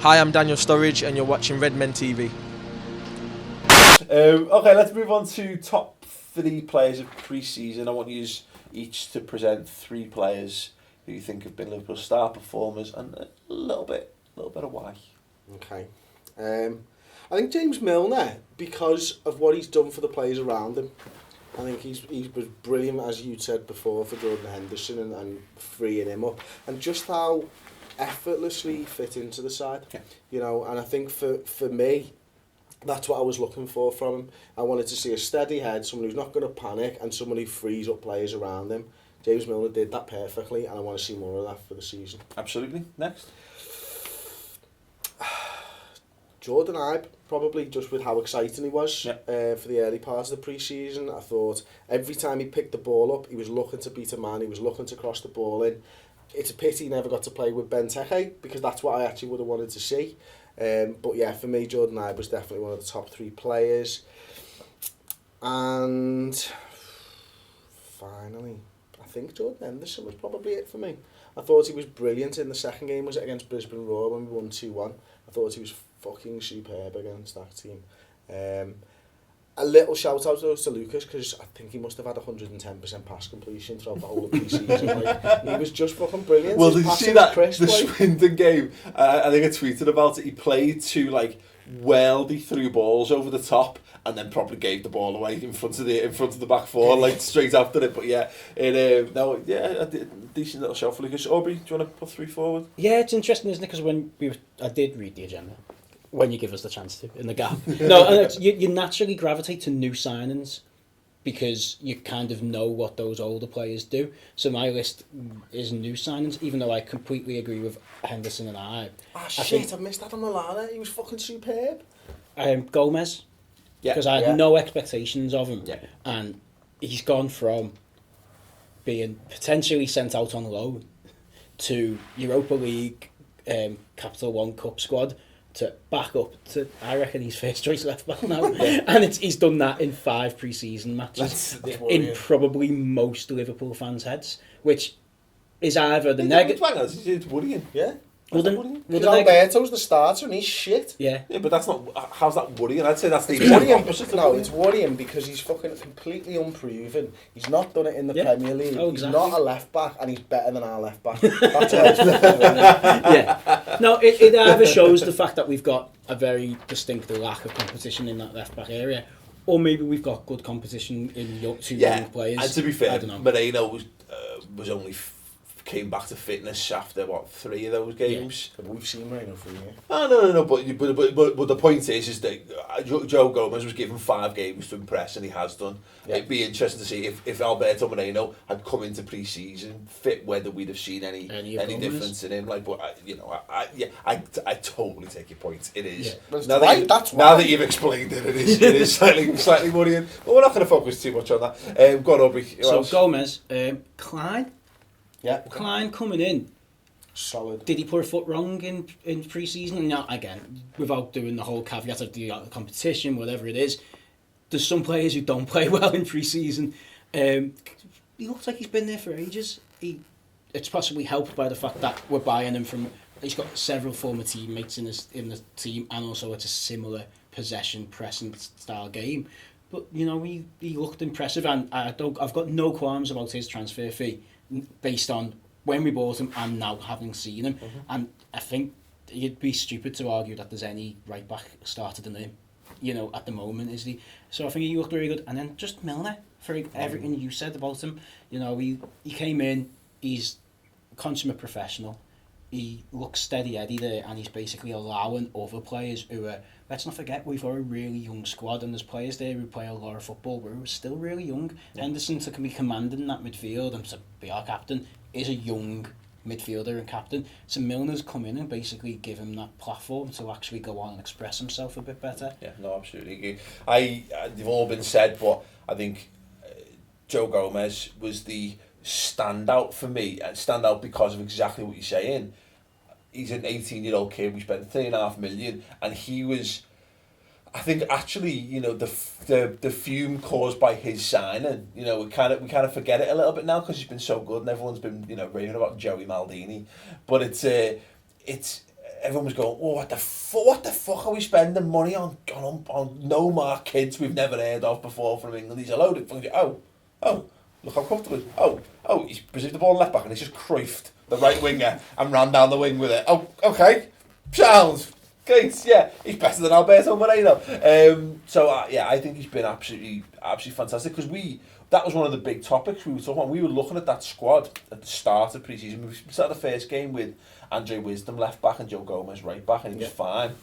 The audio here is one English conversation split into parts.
Hi, I'm Daniel Sturridge, and you're watching Redmen TV. Okay, let's move on to top 3 players of pre-season. I want you each to present 3 players who you think have been Liverpool star performers and a little bit of why. Okay. I think James Milner, because of what he's done for the players around him. I think he was brilliant, as you said before, for Jordan Henderson and freeing him up. And just how effortlessly he fit into the side. Yeah. You know, and I think for me, that's what I was looking for from him. I wanted to see a steady head, someone who's not going to panic, and someone who frees up players around him. James Milner did that perfectly, and I want to see more of that for the season. Absolutely. Next. Jordan Ibe, probably just with how exciting he was Yeah. for the early part of the pre-season. I thought every time he picked the ball up, he was looking to beat a man, he was looking to cross the ball in. It's a pity he never got to play with Benteke, because that's what I actually would have wanted to see. But yeah, for me, Jordan Ibe was definitely one of the top 3 players. And finally, I think Jordan Henderson was probably it for me. I thought he was brilliant in the second game, was it against Brisbane Roar when we won 2-1. I thought he was fucking superb against that team. A little shout out though to Lucas, because I think he must have had 110% pass completion throughout the whole of pre-season. He was just fucking brilliant. Well, His did you see passing that was crisp, the Swindon game? I think I tweeted about it. He played 2 worldy through balls over the top, and then probably gave the ball away in front of the back 4, straight after it. But yeah, a decent little show for Lucas. Aubrey, do you want to put 3 forward? Yeah, it's interesting, isn't it? Because I did read the agenda when you give us the chance to in the gap. No, and you naturally gravitate to new signings because you kind of know what those older players do. So my list is new signings, even though I completely agree with Henderson and Ibe. I missed Adam Lallana. He was fucking superb. Gomez, because I had no expectations of him, and he's gone from being potentially sent out on loan to Europa League, Capital One Cup squad, to back up to, I reckon he's first choice left back now. And he's done that in 5 pre-season matches in probably most Liverpool fans' heads, which is either the negative. It's worrying. Yeah. Because Alberto's the starter and he's shit. Yeah, but that's not. How's that worrying? I'd say that's the worrying. No, it's worrying because he's fucking completely unproven. He's not done it in the Premier League. Oh, exactly. He's not a left back, and he's better than our left back. That's all. Yeah. No, it either shows the fact that we've got a very distinct lack of competition in that left back area, or maybe we've got good competition in young players. And to be fair, I don't know. Moreno was only came back to fitness after 3 of those games. Yeah. We've seen Moreno for a year. Oh, no. But the point is that Joe Gomez was given 5 games to impress, and he has done. Yeah. It'd be interesting to see if Alberto Moreno had come into pre-season fit, whether we'd have seen any difference in him. I totally take your point. It is. Yeah. Now that you've explained it, it is slightly worrying. But we're not going to focus too much on that. Go on, Aubrey. So Gomez, Klein. Yeah. Klein coming in. Solid. Did he put a foot wrong in pre-season? No, again, without doing the whole caveat of the competition, whatever it is. There's some players who don't play well in pre-season. He looks like he's been there for ages. It's possibly helped by the fact that we're buying him from. He's got several former teammates in the team, and also it's a similar possession pressing style game. But he looked impressive, and I've got no qualms about his transfer fee, based on when we bought him and now having seen him. Mm-hmm. And I think you'd be stupid to argue that there's any right back starter than him, at the moment, is he? So I think he looked really good. And then just Milner, for everything you said about him, he came in, he's a consummate professional, he looks steady Eddie there, and he's basically allowing other players who are, let's not forget, we've got a really young squad, and there's players there who play a lot of football but who are still really young. Yeah. Henderson to be commanding that midfield and to be our captain is a young midfielder and captain. So Milner's come in and basically give him that platform to actually go on and express himself a bit better. Yeah, no, absolutely. They've all been said, but I think Joe Gomez was the standout for me, and standout because of exactly what you're saying. He's an 18-year-old kid. We spent $3.5 million, and he was, I think, actually, the fume caused by his signing. We kind of forget it a little bit now because he's been so good, and everyone's been raving about Joey Maldini. But it's everyone was going, oh, what the fuck are we spending money on no mark kids we've never heard of before from England? He's a load of things. Look how comfortable. He's received the ball in left back and he's just Cruyffed the right winger and ran down the wing with it. Oh, okay, sounds great. Yeah, he's better than Alberto Moreno. I think he's been absolutely fantastic because that was one of the big topics we were talking about. We were looking at that squad at the start of pre-season. We started the first game with Andre Wisdom left back and Joe Gomez right back, and he was fine.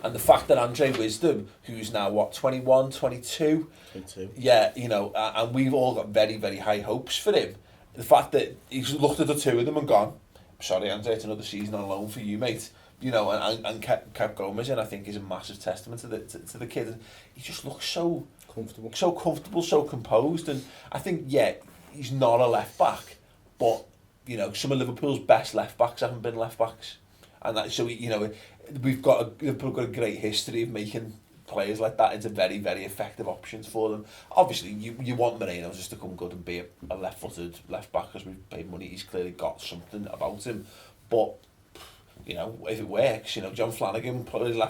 And the fact that Andre Wisdom, who's now 21, 22, yeah, and we've all got very, very high hopes for him. The fact that he's looked at the two of them and gone, sorry, Andre, it's another season on loan for you, mate. And kept Gomez in, I think, is a massive testament to the kid. And he just looks so comfortable, so composed. And I think, he's not a left back, but some of Liverpool's best left backs haven't been left backs, and we've got a great history of making players like that into very, very effective options for them. Obviously, you want Moreno just to come good and be a left-footed left back because we've paid money. He's clearly got something about him, but if it works, John Flanagan probably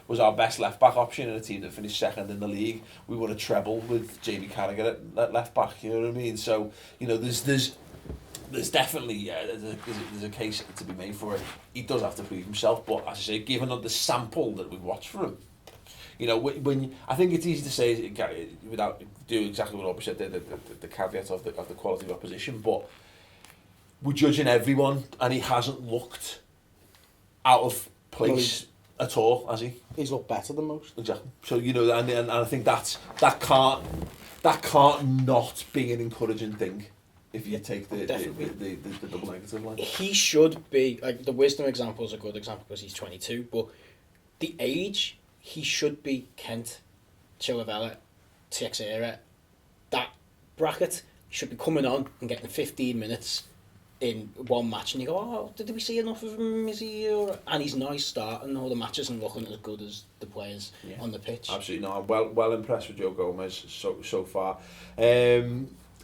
was our best left back option in a team that finished second in the league. We won a treble with Jamie Carragher at left back. You know what I mean? So there's definitely there's a case to be made for it. He does have to prove himself, but as I say, given the sample that we've watched from him, when I think it's easy to say without doing exactly what Rob said, the caveat of the quality of opposition, but we're judging everyone, and he hasn't looked out of place at all, has he? He's looked better than most. Exactly. So and I think that can't not be an encouraging thing. If you take the double negative line. He should be, like, the Wisdom example is a good example because he's 22, but the age, he should be Kent, Chilwell, Teixeira, that bracket. He should be coming on and getting 15 minutes in one match, and you go, oh, did we see enough of him? Is he alright? And he's nice starting all the matches and looking as good as the players on the pitch. Absolutely, no, I'm well impressed with Joe Gomez so far.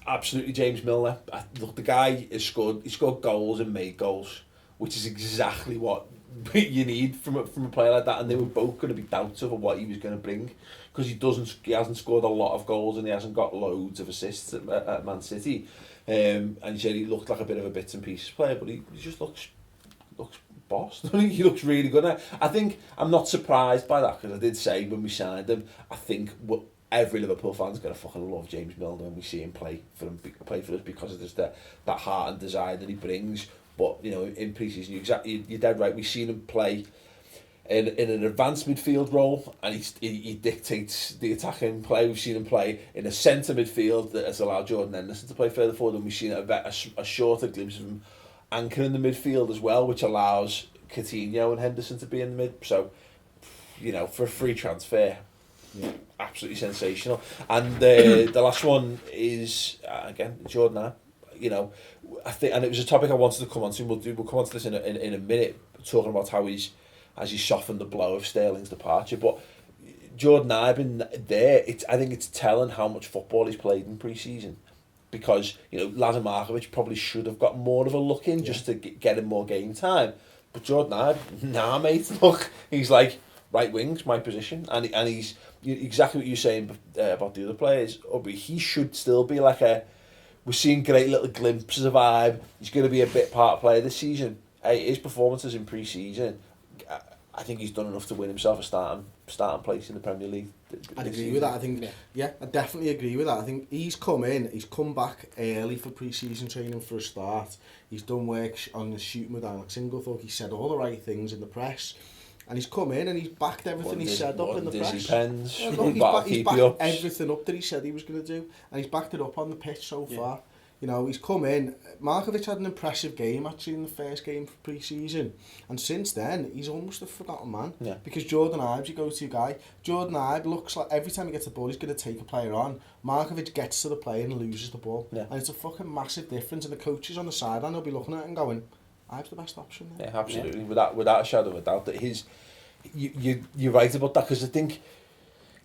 Absolutely, James Milner. Look, the guy has scored goals and made goals, which is exactly what you need from a player like that. And they were both going to be doubts over what he was going to bring, because he hasn't scored a lot of goals and he hasn't got loads of assists at Man City. And he said he looked like a bit of a bits and pieces player, but he just looks boss. He looks really good. I think I'm not surprised by that, because I did say when we signed him, I think every Liverpool fan's going to fucking love James Milner when we see him play for us, because of just that heart and desire that he brings. But in pre-season, you're dead right. We've seen him play in an advanced midfield role, and he dictates the attacking play. We've seen him play in a centre midfield that has allowed Jordan Henderson to play further forward, and we've seen a shorter glimpse of him anchoring the midfield as well, which allows Coutinho and Henderson to be in the mid. So, for a free transfer, absolutely sensational. And the last one is again Jordan. I think, and it was a topic I wanted to come on to. We'll come on to this in a minute, talking about how he's softened the blow of Sterling's departure. But Jordan Ibe there, I think it's telling how much football he's played in pre-season, because Lazar Markovic probably should have got more of a look in just to get him more game time. But Jordan Ibe, nah mate, look, he's like, right wing's my position, and he's exactly what you're saying about the other players. He should still be like we're seeing great little glimpses of Ibe. He's going to be a bit part player this season. His performances in pre-season, I think he's done enough to win himself a starting place in the Premier League. I'd agree with that. I think, I definitely agree with that. I think he's come back early for pre-season training for a start. He's done work on the shooting with Alex Inglethorpe. He said all the right things in the press. And he's come in and he's backed everything he said up in the press. Pens, he's backed everything up that he said he was going to do, and he's backed it up on the pitch so far. He's come in. Markovic had an impressive game actually in the first game for pre-season, and since then he's almost a forgotten man. Because Jordan Ibe's your go-to guy. Jordan Ibe looks like every time he gets the ball he's going to take a player on. Markovic gets to the player and loses the ball, and it's a fucking massive difference. And the coaches on the sideline will be looking at it and going, Ibe's the best option there. Yeah, absolutely. Without a shadow of a doubt, that you're right about that, because I think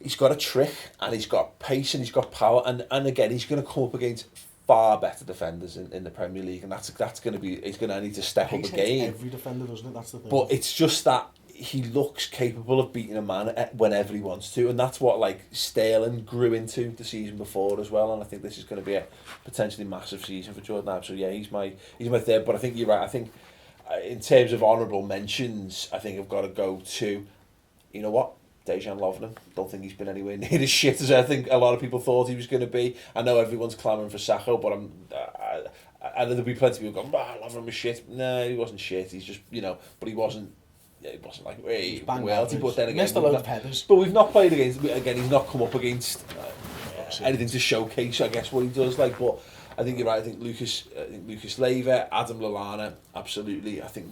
he's got a trick and he's got pace and he's got power, and again he's going to come up against far better defenders in the Premier League, and that's going to be, he's going to need to step up a game. Every defender, doesn't it? That's the thing. But it's just that he looks capable of beating a man whenever he wants to, and that's what like Sterling grew into the season before as well. And I think this is going to be a potentially massive season for Jordan Ibe. So yeah, he's my third. But I think you're right. I think in terms of honourable mentions, I think I've got to go to, you know what, Dejan Lovren. Don't think he's been anywhere near as shit as I think a lot of people thought he was going to be. I know everyone's clamouring for Sacco, but I know there'll be plenty of people going, Lovren was shit. No, he wasn't shit. He's just, you know, but he wasn't. Yeah, it wasn't like royalty, but then again, missed a load of headers. But we've not played against. Again, he's not come up against anything to showcase, I guess, what he does. Like, but I think you're right. I think Lucas Leiva, Adam Lallana, absolutely. I think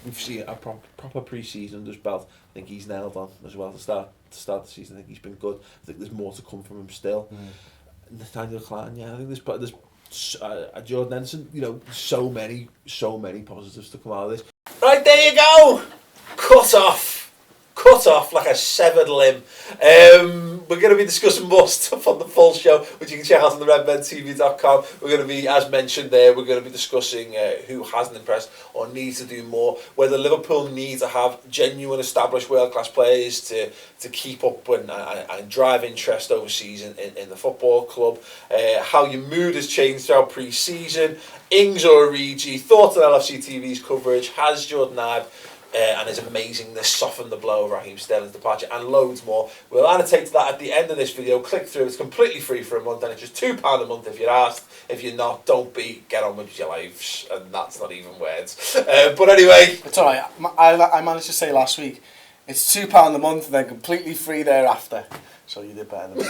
we've seen a proper pre-season under his belt. I think he's nailed on as well to start the season. I think he's been good. I think there's more to come from him still. Nathaniel Clan, yeah. I think there's Jordan Henderson. You know, so many positives to come out of this. Right, there you go. Cut off like a severed limb. We're going to be discussing more stuff on the full show, which you can check out on the redmentv.com. We're going to be, as mentioned there, we're going to be discussing who hasn't impressed or needs to do more, whether Liverpool need to have genuine established world-class players to keep up and drive interest overseas in the football club, how your mood has changed throughout pre-season, Ings or Origi, thoughts on LFC TV's coverage, has Jordan Ibe and his amazingness softened the blow of Raheem Sterling's departure, and loads more. We'll annotate to that at the end of this video. Click through, it's completely free for a month, and it's just £2 a month if you're asked. If you're not, don't be, get on with your lives, and that's not even words. But anyway, it's alright. I managed to say last week, it's £2 a month and then completely free thereafter. So you did better than me.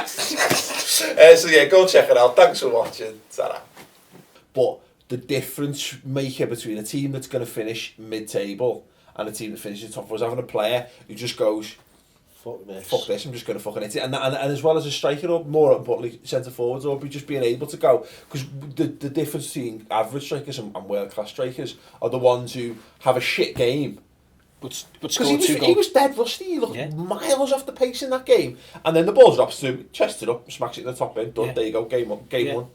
So yeah, go check it out. Thanks for watching. Ta-ra. But the difference maker between a team that's going to finish mid-table and a team that finishes top four is having a player who just goes, fuck this, I'm just going to fucking hit it. And as well as a striker, or more importantly, centre forwards, or be just being able to go. Because the difference between average strikers and world-class strikers are the ones who have a shit game. But scored 2 goals. He was dead rusty. He looked miles off the pace in that game. And then the ball drops to him, chests it up, smacks it in the top end, done. Yeah. There you go, game one.